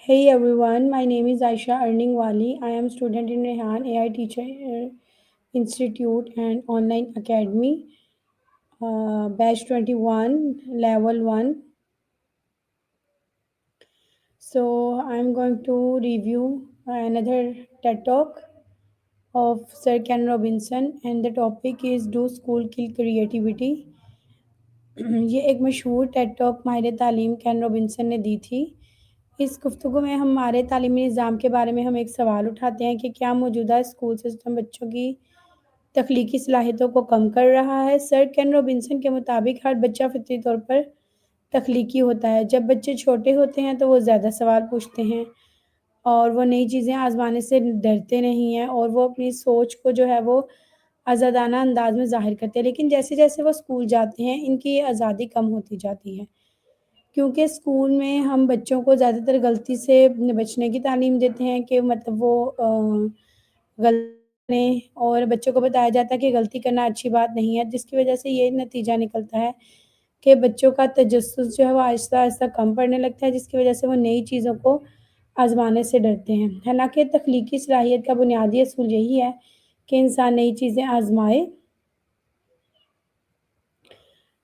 Hey everyone, my name is Aisha Earning Wali. I am student in Rehan AI Teacher Institute and Online Academy, Batch 21, Level 1. So I'm going to review another TED Talk of Sir Ken Robinson, and the topic is Do School Kill Creativity? ये एक मशहूर Ted talk माहिर तालीम can Robinson ने दी थी। इस गुफ्तगू में हमारे तालीमी निज़ाम के बारे में हम एक सवाल उठाते हैं कि क्या मौजूदा स्कूल सिस्टम बच्चों की तख्लीकी सलाहियतों को कम कर रहा है। सर केन रॉबिन्सन के मुताबिक हर बच्चा फितरी तौर पर तख्लीकी होता है। जब बच्चे छोटे होते हैं तो वो ज़्यादा सवाल पूछते हैं और वो नई चीज़ें आज़माने से डरते नहीं हैं और वो अपनी सोच को जो है वो आज़ादाना अंदाज में ज़ाहिर करते हैं। लेकिन जैसे-जैसे वो स्कूल जाते हैं, इनकी ये आज़ादी कम होती जाती है। क्योंकि स्कूल में हम बच्चों को ज़्यादातर गलती से बचने की तालीम देते हैं कि मतलब वो गलती करें और बच्चों को बताया जाता है कि गलती करना अच्छी बात नहीं है, जिसकी वजह से ये नतीजा निकलता है कि बच्चों का तजस्सुस जो है वो आहिस्ता-आहिस्ता कम पड़ने लगता है, जिसकी वजह से वो नई चीज़ों को आज़माने से डरते हैं। हालाँकि तख्लीकी सलाहियत का बुनियादी असूल यही है कि इंसान नई चीज़ें आज़माए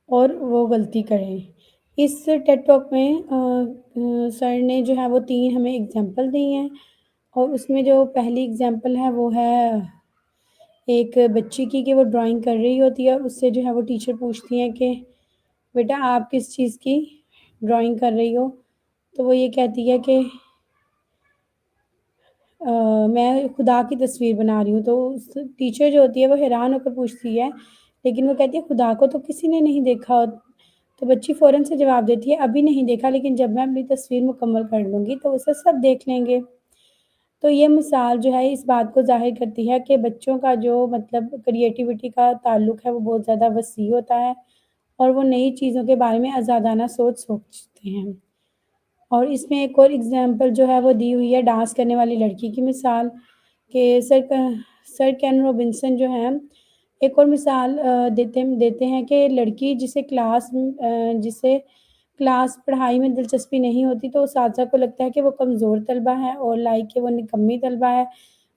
और वो गलती करें। इस टेड टॉक में सर ने जो है वो 3 हमें एग्ज़ाम्पल दी हैं और उसमें जो पहली एग्ज़ाम्पल है वो है एक बच्ची की कि वो ड्राइंग कर रही होती है, उससे जो है वो टीचर पूछती हैं कि बेटा आप किस चीज़ की ड्राइंग कर रही हो? तो वो ये कहती है कि मैं खुदा की तस्वीर बना रही हूँ। तो उस टीचर जो होती है वो हैरान होकर पूछती है, लेकिन वो कहती है खुदा को तो किसी ने नहीं देखा। तो बच्ची फ़ौरन से जवाब देती है अभी नहीं देखा, लेकिन जब मैं अपनी तस्वीर मुकम्मल कर लूँगी तो उसे सब देख लेंगे। तो ये मिसाल जो है इस बात को ज़ाहिर करती है कि बच्चों का जो मतलब क्रिएटिविटी का ताल्लुक है वो बहुत ज़्यादा वसी होता है और वो नई चीज़ों के बारे में आज़ादाना सोच सोचते हैं। और इसमें एक और एग्ज़ाम्पल जो है वो दी हुई है डांस करने वाली लड़की की मिसाल कि सर केन रॉबिन्सन जो हैं एक और मिसाल देते हैं कि लड़की जिसे क्लास पढ़ाई में दिलचस्पी नहीं होती तो उसातिज़ा को लगता है कि वो कमज़ोर तलबा है और लाइक कि वो निकम्मी तलबा है।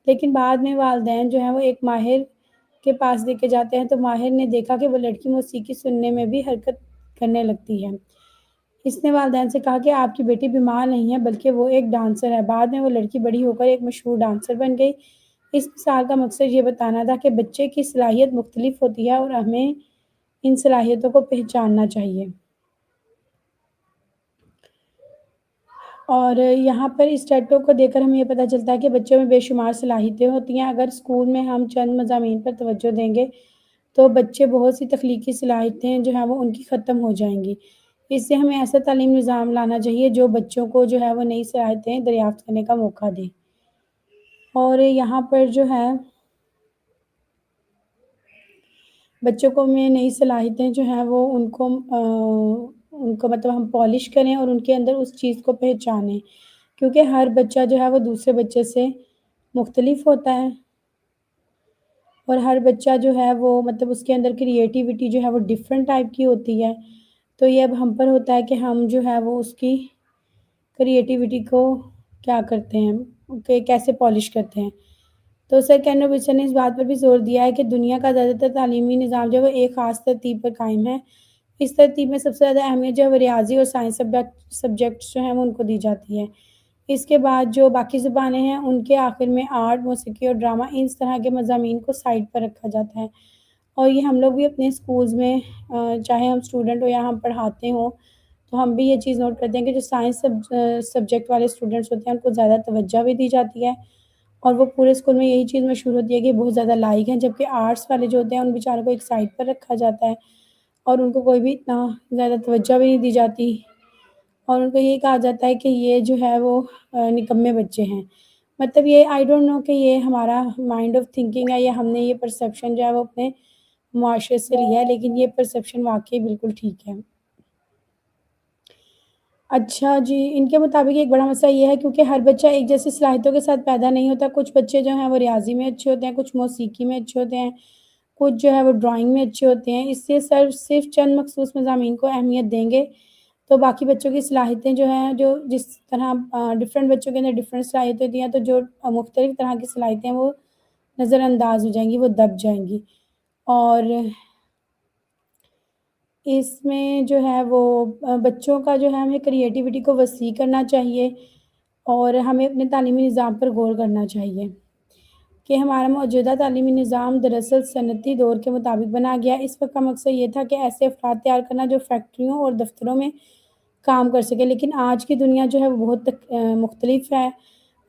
लेकिन बाद में वालिदैन जो हैं वो एक माहिर के पास लेके जाते हैं तो माहिर ने देखा कि वो लड़की मौसीकी सुनने में भी हरकत करने लगती है। इसने वालिदैन से कहा कि आपकी बेटी बीमार नहीं है बल्कि वो एक डांसर है। बाद में वो लड़की बड़ी होकर एक मशहूर डांसर बन गई। इस मिसाल का मकसद ये बताना था कि बच्चे की सलाहियत मुख्तलिफ होती है और हमें इन सलाहियतों को पहचानना चाहिए। और यहाँ पर इस टेड को देखकर हमें ये पता चलता है कि बच्चों में बेशुमार सलाहियतें होती हैं। अगर स्कूल में हम चंद मज़ामीन पर तवज्जो देंगे, तो बच्चे बहुत सी तख्लीकी सलाहियतें जो हैं वो उनकी ख़त्म हो जाएँगी। इससे हमें ऐसा तालीमी निज़ाम लाना चाहिए जो बच्चों को जो है वो नई सलाहियतें दरियाफ़्त करने का मौका दे। और यहाँ पर जो है बच्चों को में नई सलाहियतें जो हैं वो उनको मतलब हम पॉलिश करें और उनके अंदर उस चीज़ को पहचानें। क्योंकि हर बच्चा जो है वो दूसरे बच्चे से मुख्तलिफ होता है और हर बच्चा जो है वो मतलब उसके अंदर क्रिएटिविटी जो है वो डिफरेंट टाइप की होती है। तो ये अब हम पर होता है कि हम जो है वो उसकी क्रिएटिविटी को क्या करते हैं कि कैसे पॉलिश करते हैं। तो सर केन विल्सन ने इस बात पर भी ज़ोर दिया है कि दुनिया का ज़्यादातर तालीमी निज़ाम जो है वो एक ख़ास तरतीब पर कायम है। इस तरतीब में सबसे ज़्यादा अहमियत जो है वो रियाज़ी और साइंस सब्जेक्ट्स जो हैं वो उनको दी जाती है। इसके बाद जो बाकी ज़ुबानें हैं उनके आखिर में आर्ट, मौसीकी और ड्रामा इस तरह के मज़ामीन को साइड पर रखा जाता है। और ये हम लोग भी अपने स्कूल्स में चाहे हम स्टूडेंट हो या हम पढ़ाते हों, तो हम भी ये चीज़ नोट करते हैं कि जो सब्जेक्ट वाले स्टूडेंट्स होते हैं उनको ज़्यादा तवज्जो भी दी जाती है और वो पूरे स्कूल में यही चीज़ मशहूर होती है कि बहुत ज़्यादा लाइक हैं, जबकि आर्ट्स वाले जो होते हैं उन बेचारों को एक साइड पर रखा जाता है और उनको कोई भी इतना ज़्यादा तवज्जो भी नहीं दी जाती और उनको ये कहा जाता है कि ये जो है वो निकम्मे बच्चे हैं। मतलब ये आई डोंट नो कि ये हमारा माइंड ऑफ थिंकिंग है या हमने ये परसेप्शन जो है वो अपने मुआशरे से लिया है, लेकिन ये परसेप्शन वाक़ई बिल्कुल ठीक है। अच्छा जी, इनके मुताबिक एक बड़ा मसला ये है क्योंकि हर बच्चा एक जैसी सलाहियतों के साथ पैदा नहीं होता। कुछ बच्चे जो हैं वो रियाज़ी में अच्छे होते हैं, कुछ मौसीकी में अच्छे होते हैं, कुछ जो है वो ड्राइंग में अच्छे होते हैं। इससे सिर्फ़ चंद मखसूस मज़ामीन को अहमियत देंगे تو باقی بچوں کی صلاحیتیں جو ہیں جو جس طرح ڈفرینٹ بچوں کے اندر ڈفرینٹ صلاحیتیں ہوتی ہیں تو جو مختلف طرح کی صلاحیتیں ہیں وہ نظر انداز ہو جائیں گی، وہ دب جائیں گی۔ اور اس میں جو ہے وہ بچوں کا جو ہے ہمیں کریٹیوٹی کو وسیع کرنا چاہیے اور ہمیں اپنے تعلیمی نظام پر غور کرنا چاہیے کہ ہمارا موجودہ تعلیمی نظام دراصل صنعتی دور کے مطابق بنا گیا۔ اس وقت کا مقصد یہ تھا کہ ایسے افراد تیار کرنا جو فیکٹریوں اور دفتروں میں کام کر سکیں، لیکن آج کی دنیا جو ہے وہ بہت مختلف ہے۔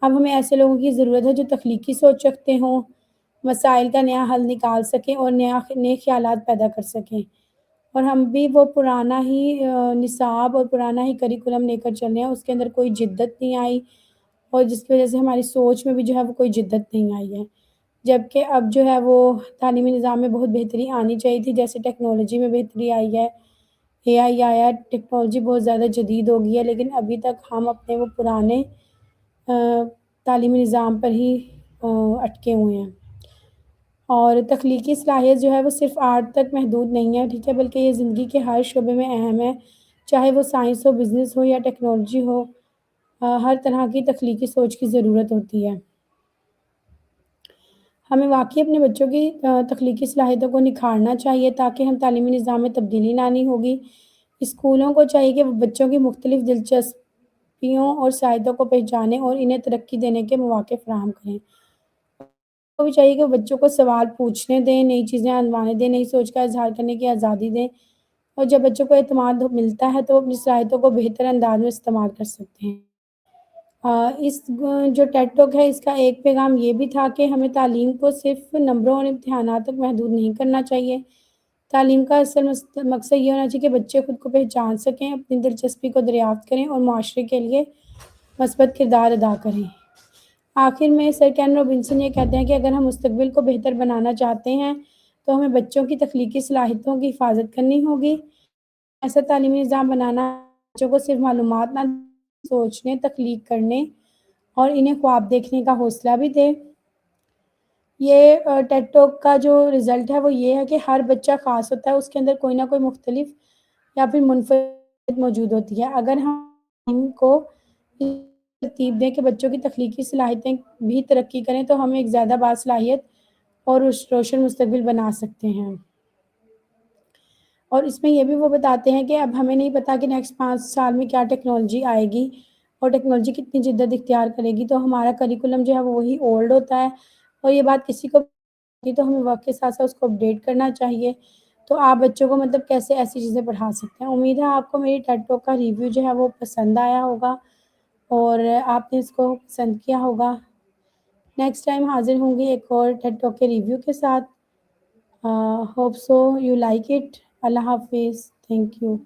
اب ہمیں ایسے لوگوں کی ضرورت ہے جو تخلیقی سوچ رکھتے ہوں، مسائل کا نیا حل نکال سکیں اور نئے خیالات پیدا کر سکیں۔ اور ہم بھی وہ پرانا ہی نصاب اور پرانا ہی کریکولم لے کر چل رہے ہیں، اس کے اندر کوئی جدت نہیں آئی اور جس کی وجہ سے ہماری سوچ میں بھی جو ہے وہ کوئی جدت نہیں آئی ہے۔ جبکہ اب جو ہے وہ تعلیمی نظام میں بہت بہتری آنی چاہیے تھی، جیسے ٹیکنالوجی میں بہتری آئی ہے، اے آئی آیا، ٹیکنالوجی بہت زیادہ جدید ہو گئی ہے، لیکن ابھی تک ہم اپنے وہ پرانے تعلیمی نظام پر ہی اٹکے ہوئے ہیں۔ اور تخلیقی صلاحیت جو ہے وہ صرف آرٹ تک محدود نہیں ہے، ٹھیک ہے، بلکہ یہ زندگی کے ہر شعبے میں اہم ہے، چاہے وہ سائنس ہو، بزنس ہو یا ٹیکنالوجی ہو، ہر طرح کی تخلیقی سوچ کی ضرورت ہوتی ہے۔ ہمیں واقعی اپنے بچوں کی تخلیقی صلاحیتوں کو نکھارنا چاہیے تاکہ ہم تعلیمی نظام میں تبدیلی لانی ہوگی۔ اسکولوں کو چاہیے کہ وہ بچوں کی مختلف دلچسپیوں اور صلاحیتوں کو پہچانیں اور انہیں ترقی دینے کے مواقع فراہم کریں۔ کو بھی چاہیے کہ وہ بچوں کو سوال پوچھنے دیں، نئی چیزیں آزمانے دیں، نئی سوچ کا اظہار کرنے کی آزادی دیں اور جب بچوں کو اعتماد ملتا ہے تو وہ اپنی صلاحیتوں کو بہتر انداز میں استعمال کر سکتے ہیں۔ اس جو ٹیڈ ٹاک ہے اس کا ایک پیغام یہ بھی تھا کہ ہمیں تعلیم کو صرف نمبروں اور امتحانات تک محدود نہیں کرنا چاہیے۔ تعلیم کا اصل مقصد یہ ہونا چاہیے کہ بچے خود کو پہچان سکیں، اپنی دلچسپی کو دریافت کریں اور معاشرے کے لیے مثبت کردار ادا کریں۔ آخر میں سر کین رابنسن یہ کہتے ہیں کہ اگر ہم مستقبل کو بہتر بنانا چاہتے ہیں تو ہمیں بچوں کی تخلیقی صلاحیتوں کی حفاظت کرنی ہوگی۔ ایسا تعلیمی نظام بنانا بچوں کو صرف معلومات نہ سوچنے، تخلیق کرنے اور انہیں خواب دیکھنے کا حوصلہ بھی دے۔ یہ ٹیڈ ٹاک کا جو رزلٹ ہے وہ یہ ہے کہ ہر بچہ خاص ہوتا ہے، اس کے اندر کوئی نہ کوئی مختلف یا پھر منفرد موجود ہوتی ہے۔ اگر ہم ان کو ترتیب دیں کہ بچوں کی تخلیقی صلاحیتیں بھی ترقی کریں تو ہم ایک زیادہ باصلاحیت اور روشن مستقبل بنا سکتے ہیں۔ اور اس میں یہ بھی وہ بتاتے ہیں کہ اب ہمیں نہیں پتہ کہ نیکسٹ 5 سال میں کیا ٹیکنالوجی آئے گی اور ٹیکنالوجی کتنی جدت اختیار کرے گی، تو ہمارا کریکولم جو ہے وہ وہی اولڈ ہوتا ہے اور یہ بات کسی کو تو ہمیں وقت کے ساتھ ساتھ اس کو اپڈیٹ کرنا چاہیے۔ تو آپ بچوں کو مطلب کیسے ایسی چیزیں پڑھا سکتے ہیں۔ امید ہے آپ کو میری ٹیڈ ٹاک کا ریویو جو ہے وہ پسند آیا ہوگا اور آپ نے اس کو پسند کیا ہوگا۔ نیکسٹ ٹائم حاضر ہوں گی ایک اور ٹیڈ ٹاک کے ریویو کے ساتھ۔ Hope so you like it. Allah حافظ، تھینک یو۔